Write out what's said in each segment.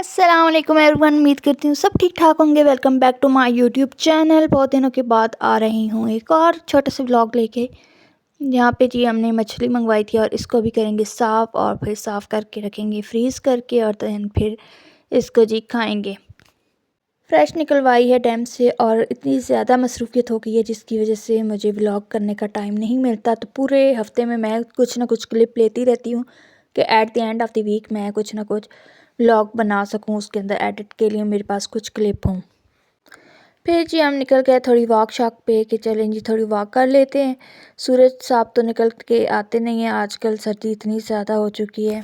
अस्सलाम वालेकुम एवरीवन। उम्मीद करती हूँ सब ठीक ठाक होंगे। Welcome back to my YouTube channel. बहुत दिनों के बाद आ रही हूँ एक और छोटे से व्लॉग लेके। यहाँ पे जी हमने मछली मंगवाई थी और इसको भी करेंगे साफ़ और फिर साफ़ करके रखेंगे फ्रीज़ करके और then फिर इसको जी खाएंगे। फ़्रेश निकलवाई है डैम से और इतनी ज़्यादा मसरूफ़ियत हो गई है जिसकी वजह से मुझे व्लॉग करने का टाइम नहीं मिलता। तो पूरे हफ्ते में मैं कुछ ना कुछ क्लिप लेती रहती हूँ कि at the end of the week मैं कुछ ना कुछ व्लॉग बना सकूँ, उसके अंदर एडिट के लिए मेरे पास कुछ क्लिप हों। फिर जी हम निकल गए थोड़ी वॉक शॉक पे कि चलें जी थोड़ी वॉक कर लेते हैं। सूरज साहब तो निकल के आते नहीं हैं, आजकल सर्दी इतनी ज़्यादा हो चुकी है।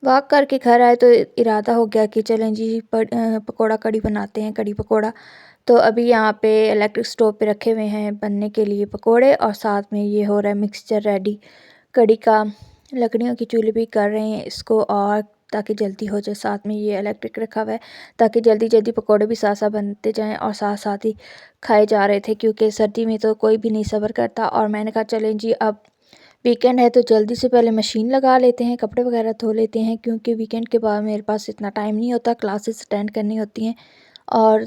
वॉक करके घर आए तो इरादा हो गया कि चलें जी पकौड़ा कड़ी बनाते हैं, कड़ी पकौड़ा। तो अभी यहाँ पे इलेक्ट्रिक स्टोव पे रखे हुए हैं बनने के लिए पकोड़े और साथ में ये हो रहा है मिक्सचर रेडी कड़ी का। लकड़ियों की चूल्हे भी कर रहे हैं इसको और ताकि जल्दी हो जाए। साथ में ये इलेक्ट्रिक रखा हुआ है ताकि जल्दी जल्दी पकोड़े भी साथ साथ बनते जाएं और साथ साथ ही खाए जा रहे थे क्योंकि सर्दी में तो कोई भी नहीं सब्र करता। और मैंने कहा चलें जी अब वीकेंड है तो जल्दी से पहले मशीन लगा लेते हैं, कपड़े वगैरह धो लेते हैं क्योंकि वीकेंड के बाद मेरे पास इतना टाइम नहीं होता, क्लासेस अटेंड करनी होती हैं और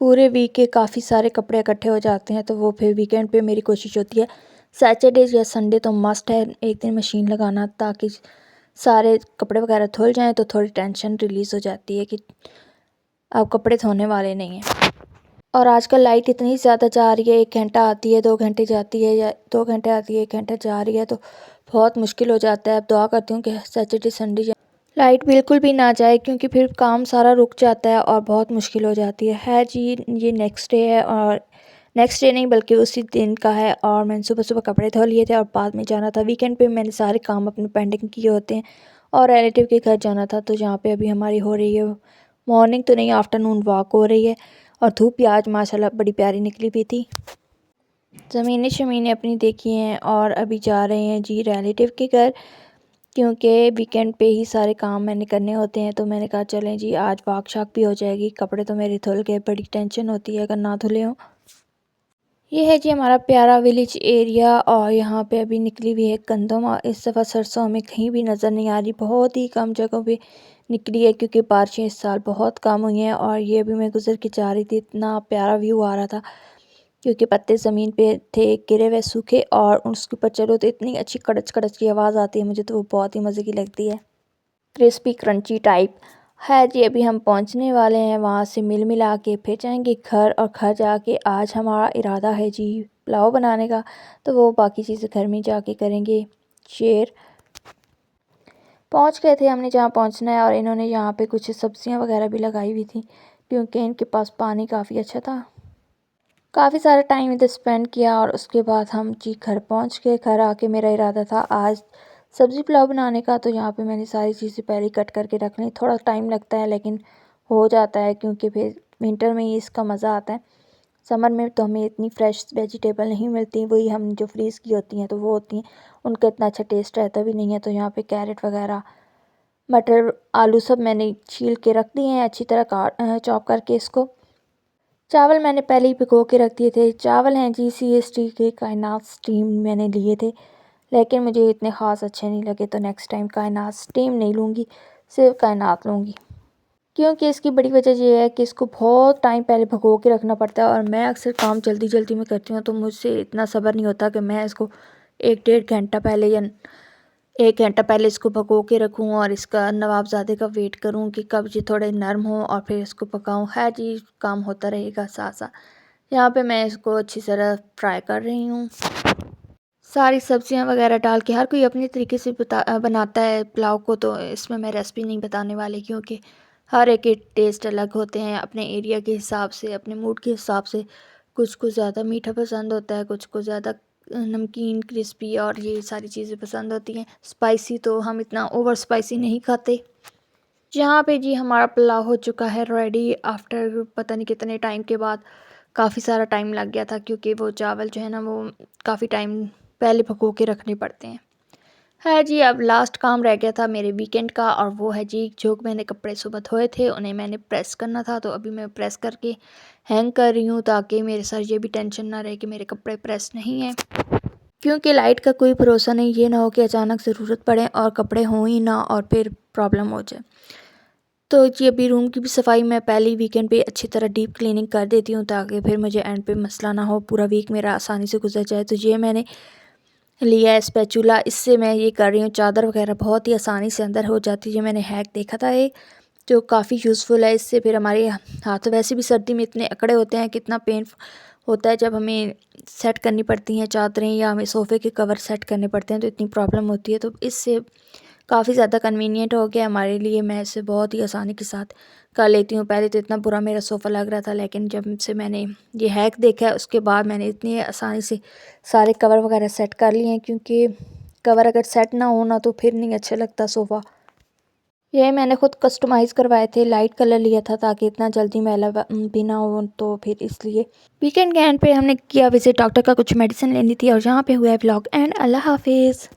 पूरे वीक के काफ़ी सारे कपड़े इकट्ठे हो जाते हैं। तो वो फिर वीकेंड पे मेरी कोशिश होती है सैटरडे या संडे तो मस्ट है एक दिन मशीन लगाना ताकि सारे कपड़े वगैरह धुल जाएं तो थोड़ी टेंशन रिलीज़ हो जाती है कि अब कपड़े धोने वाले नहीं हैं। और आजकल लाइट इतनी ज़्यादा जा रही है, 1 घंटा आती है 2 घंटे जाती है या 2 घंटे आती है 1 घंटा जा रही है तो बहुत मुश्किल हो जाता है। अब दुआ करती हूँ कि सैटरडे संडे लाइट बिल्कुल भी ना जाए क्योंकि फिर काम सारा रुक जाता है और बहुत मुश्किल हो जाती है जी। ये नेक्स्ट डे है और नेक्स्ट डे नहीं बल्कि उसी दिन का है और मैंने सुबह सुबह कपड़े धो लिए थे और बाद में जाना था। वीकेंड पे मैंने सारे काम अपने पेंडिंग किए होते हैं और रिलेटिव के घर जाना था। तो जहाँ पे अभी हमारी हो रही है मॉर्निंग तो नहीं आफ्टरनून वॉक हो रही है और धूप भी आज माशाल्लाह बड़ी प्यारी निकली हुई थी। ज़मीनें शमीनें अपनी देखी हैं और अभी जा रहे हैं जी रिलेटिव के घर क्योंकि वीकेंड पे ही सारे काम मैंने करने होते हैं। तो मैंने कहा चलें जी आज वॉक शॉक भी हो जाएगी। कपड़े तो मेरे धुल गए, बड़ी टेंशन होती है अगर ना धुले हों। ये है जी हमारा प्यारा विलेज एरिया और यहाँ पे अभी निकली हुई है गंदम और इस दफ़ा सरसों हमें कहीं भी नज़र नहीं आ रही, बहुत ही कम जगहों पे निकली है क्योंकि बारिशें इस साल बहुत कम हुई हैं। और ये अभी मैं गुजर के जा रही थी, इतना प्यारा व्यू आ रहा था क्योंकि पत्ते ज़मीन पे थे गिरे हुए सूखे और उसके ऊपर चलो तो इतनी अच्छी कड़च कड़च की आवाज़ आती है, मुझे तो वो बहुत ही मज़े की लगती है, क्रिस्पी क्रंची टाइप है जी। अभी हम पहुंचने वाले हैं, वहां से मिल मिला के फिर जाएंगे घर और घर जाके आज हमारा इरादा है जी पुलाव बनाने का। तो वो बाकी चीज़ें घर में जाके करेंगे शेयर। पहुंच गए थे हमने जहां पहुंचना है और इन्होंने यहाँ पे कुछ सब्जियां वगैरह भी लगाई हुई थी क्योंकि इनके पास पानी काफ़ी अच्छा था। काफ़ी सारा टाइम इधर स्पेंड किया और उसके बाद हम जी घर पहुंच गए। घर आके मेरा इरादा था आज सब्ज़ी पुलाव बनाने का। तो यहाँ पे मैंने सारी चीज़ें पहले कट करके रख ली, थोड़ा टाइम लगता है लेकिन हो जाता है क्योंकि फिर विंटर में ही इसका मज़ा आता है। समर में तो हमें इतनी फ़्रेश वेजिटेबल नहीं मिलती, वही हम जो फ्रीज़ की होती हैं तो वो होती हैं, उनका इतना अच्छा टेस्ट रहता भी नहीं है। तो यहाँ पे कैरेट वगैरह मटर आलू सब मैंने छील के रख दिए हैं अच्छी तरह चॉप करके इसको। चावल मैंने पहले ही भिगो के रख दिए थे। चावल हैं जी CST के कायनात स्टीम मैंने लिए थे लेकिन मुझे इतने ख़ास अच्छे नहीं लगे तो नेक्स्ट टाइम कायनात स्टीम नहीं लूँगी, सिर्फ कायनात लूँगी क्योंकि इसकी बड़ी वजह ये है कि इसको बहुत टाइम पहले भिगो के रखना पड़ता है और मैं अक्सर काम जल्दी जल्दी में करती हूँ तो मुझसे इतना सब्र नहीं होता कि मैं इसको 1-1.5 घंटा पहले या 1 घंटा पहले इसको भिगो के रखूँ और इसका नवाबजादे का वेट करूँ कि कब ये थोड़े नरम हो और फिर इसको पकाऊँ। है जी काम होता रहेगा साथ साथ। यहाँ पे मैं इसको अच्छी तरह फ्राई कर रही हूँ, सारी सब्जियां वगैरह डाल के। हर कोई अपने तरीके से बनाता है पुलाव को, तो इसमें मैं रेसिपी नहीं बताने वाली क्योंकि हर एक के टेस्ट अलग होते हैं अपने एरिया के हिसाब से, अपने मूड के हिसाब से। कुछ को ज़्यादा मीठा पसंद होता है, कुछ को ज़्यादा नमकीन क्रिस्पी और ये सारी चीज़ें पसंद होती हैं। स्पाइसी तो हम इतना ओवर स्पाइसी नहीं खाते। यहाँ पे जी हमारा पुलाव हो चुका है रेडी आफ्टर पता नहीं कितने टाइम के बाद। काफ़ी सारा टाइम लग गया था क्योंकि वो चावल जो है ना वो काफ़ी टाइम पहले भिगो के रखने पड़ते हैं। है जी अब लास्ट काम रह गया था मेरे वीकेंड का और वो है जी जो मैंने कपड़े सुबह धोए थे उन्हें मैंने प्रेस करना था। तो अभी मैं प्रेस करके हैंग कर रही हूँ ताकि मेरे साथ ये भी टेंशन ना रहे कि मेरे कपड़े प्रेस नहीं हैं क्योंकि लाइट का कोई भरोसा नहीं, ये ना हो कि अचानक ज़रूरत पड़े और कपड़े हों ही ना और फिर प्रॉब्लम हो जाए। तो जी अभी रूम की भी सफाई मैं पहले वीकेंड पे अच्छी तरह डीप क्लीनिंग कर देती हूँ ताकि फिर मुझे एंड पे मसला ना हो, पूरा वीक मेरा आसानी से गुजर जाए। तो ये मैंने लिया है स्पैचुला, इससे मैं ये कर रही हूँ। चादर वगैरह बहुत ही आसानी से अंदर हो जाती है। ये मैंने हैक देखा था एक, जो काफ़ी यूज़फुल है। इससे फिर हमारे हाथ वैसे भी सर्दी में इतने अकड़े होते हैं, कितना पेन होता है जब हमें सेट करनी पड़ती हैं चादरें या हमें सोफ़े के कवर सेट करने पड़ते हैं, तो इतनी प्रॉब्लम होती है। तो इससे काफ़ी ज़्यादा कन्वीनियंट हो गया हमारे लिए। मैं इसे बहुत ही आसानी के साथ कर लेती हूँ। पहले तो इतना बुरा मेरा सोफ़ा लग रहा था, लेकिन जब से मैंने ये हैक देखा है उसके बाद मैंने इतनी आसानी से सारे कवर वगैरह सेट कर लिए हैं, क्योंकि कवर अगर सेट ना हो ना तो फिर नहीं अच्छा लगता सोफ़ा। ये मैंने खुद कस्टमाइज़ करवाए थे, लाइट कलर लिया था ताकि इतना जल्दी मैला भी ना हो, तो फिर इसलिए। वीकेंड के एंड पे हमने किया विज़िट, डॉक्टर का कुछ मेडिसिन लेनी थी, और यहाँ पे हुआ है व्लॉग एंड। अल्लाह हाफिज़।